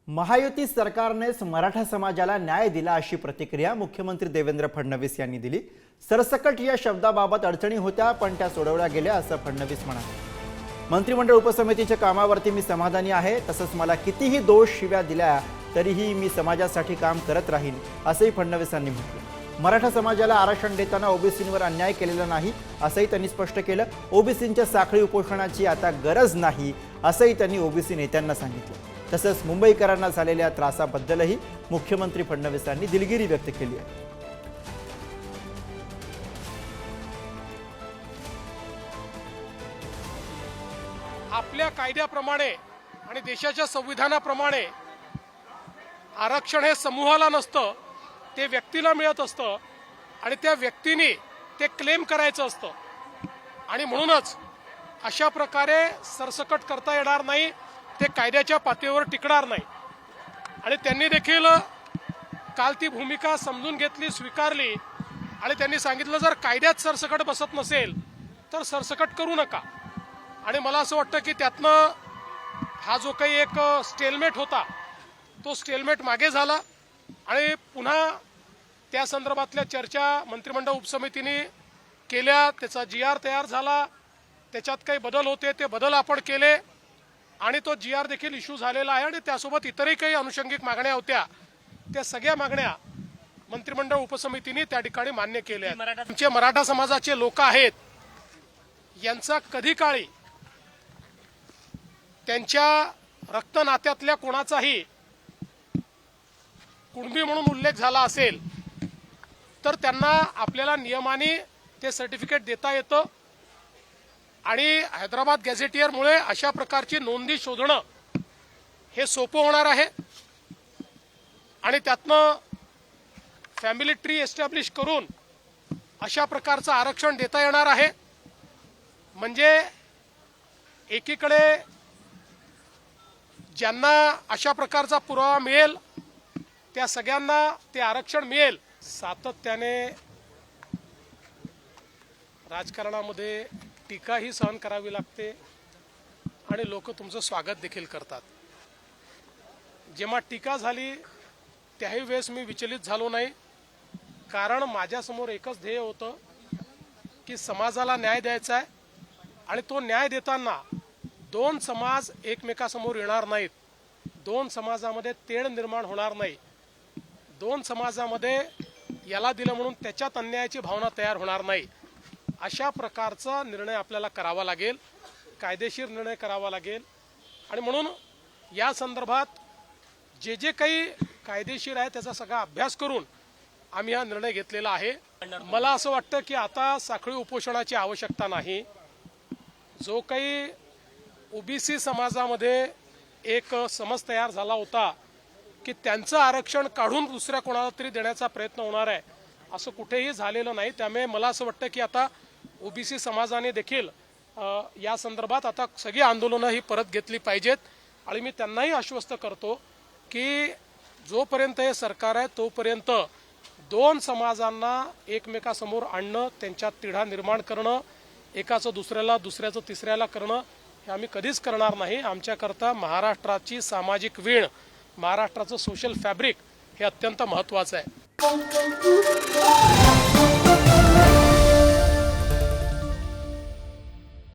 महायुती सरकारनेच मराठा समाजाला न्याय दिला अशी प्रतिक्रिया मुख्यमंत्री देवेंद्र फडणवीस यांनी दिली। सरसकट या शब्दाबाबत अडचणी होत्या पण त्या सोडवल्या गेल्या असं फडणवीस म्हणाले। मंत्रिमंडळ उपसमितीच्या कामावरती मी समाधानी आहे, तसंच मला कितीही दोष शिव्या दिल्या तरीही मी समाजासाठी काम करत राहीन असंही फडणवीसांनी म्हटलं। मराठा समाजाला आरक्षण देताना ओबीसींवर अन्याय केलेला नाही असंही त्यांनी स्पष्ट केलं। ओबीसींच्या साखळी उपोषणाची आता गरज नाही असंही त्यांनी ओबीसी नेत्यांना सांगितलं। तसंच मुंबईकरांना झालेल्या त्रासाबद्दलही मुख्यमंत्री फडणवीसांनी दिलगिरी व्यक्त केली आहे। आपल्या कायद्याप्रमाणे आणि देशाच्या संविधानाप्रमाणे आरक्षण हे समूहाला नसतं, ते व्यक्तीला मिळत असतं आणि त्या व्यक्तीने ते क्लेम करायचं असतं। आणि म्हणूनच अशा प्रकारे सरसकट करता येणार नाही, ते कायद्याच्या पातळीवर टिकणार नाही। आणि त्यांनी देखील काल ती भूमिका समजून घेतली, स्वीकारली आणि त्यांनी सांगितलं जर कायद्यात सरसकट बसत नसेल तर सरसकट करू नका। आणि मला असं वाटतं की त्यातनं हा जो काही एक स्टेलमेट होता तो स्टेलमेट मागे झाला आणि पुन्हा त्या संदर्भातल्या चर्चा मंत्रिमंडळ उपसमितीने केल्या, त्याचा GR तयार झाला, त्याच्यात काही बदल होते ते बदल आपण केले आणि तो GR देखील इश्यू झालेला आहे। आणि त्यासोबत इतरही काही अनुषंगिक मागण्या होत्या, त्या सगळ्या मागण्या मंत्रिमंडळ उपसमितीने त्या ठिकाणी मान्य केल्या आहेत। आमचे मराठा समाजाचे लोक आहेत, यांचा कधी काळी त्यांच्या रक्तनात्यातल्या कोणाचाही कुणबी म्हणून उल्लेख झाला असेल तर त्यांना आपल्याला नियमाने ते सर्टिफिकेट देता येतं। आणि हैदराबाद गॅझेटियरमुळे अशा प्रकारची नोंदी शोधणं हे सोपं होणार आहे आणि त्यातनं फॅमिली ट्री एस्टॅब्लिश करून अशा प्रकारचं आरक्षण देता येणार आहे। म्हणजे एकीकडे ज्यांना अशा प्रकारचा पुरावा मिळेल त्या सगळ्यांना ते आरक्षण मिळेल। सातत्याने राजकारणामध्ये टीका ही सहन करावी लागते आणि लोक तुमचं स्वागत देखील करतात। जेव्हा टीका झाली त्याही वेळेस मी विचलित झालो नाही, कारण माझ्यासमोर एकच ध्येय होतं की समाजाला न्याय द्यायचा आहे आणि तो न्याय देताना दोन समाज एकमेकासमोर येणार नाहीत, दोन समाजामध्ये तेढ निर्माण होणार नाही, दोन समाजामध्ये याला दिलं म्हणून त्याच्यात अन्यायाची भावना तयार होणार नाही। अशा प्रकारचा निर्णय आपल्याला करावा लागेल, कायदेशीर निर्णय करावा लागेल। आणि म्हणून या संदर्भात जे जे काही कायदेशीर आहे त्याचा सगळा अभ्यास करून आम्ही हा निर्णय घेतलेला आहे। मला असं वाटतं की आता साखळी उपोषणाची आवश्यकता नाही। जो काही ओबीसी समाजामध्ये एक समज तयार झाला होता की त्यांचं आरक्षण काढून दुसऱ्या कोणाला तरी देण्याचा प्रयत्न होणार आहे, असं कुठेही झालेलं नाही। त्यामुळे मला असं वाटतं की आता ओबीसी समाजाने देखील या संदर्भात आता सगळी आंदोलनं ही परत घेतली पाहिजेत। आणि मी त्यांनाही आश्वस्त करतो की जोपर्यंत हे सरकार आहे तोपर्यंत दोन समाजांना एकमेकासमोर आणणं, त्यांच्यात तिढा निर्माण करणं, एकाचं दुसऱ्याला दुसऱ्याचं तिसऱ्याला करणं हे आम्ही कधीच करणार नाही। आमच्याकरता महाराष्ट्राची सामाजिक वीण, महाराष्ट्राचं सोशल फॅब्रिक हे अत्यंत महत्त्वाचं आहे।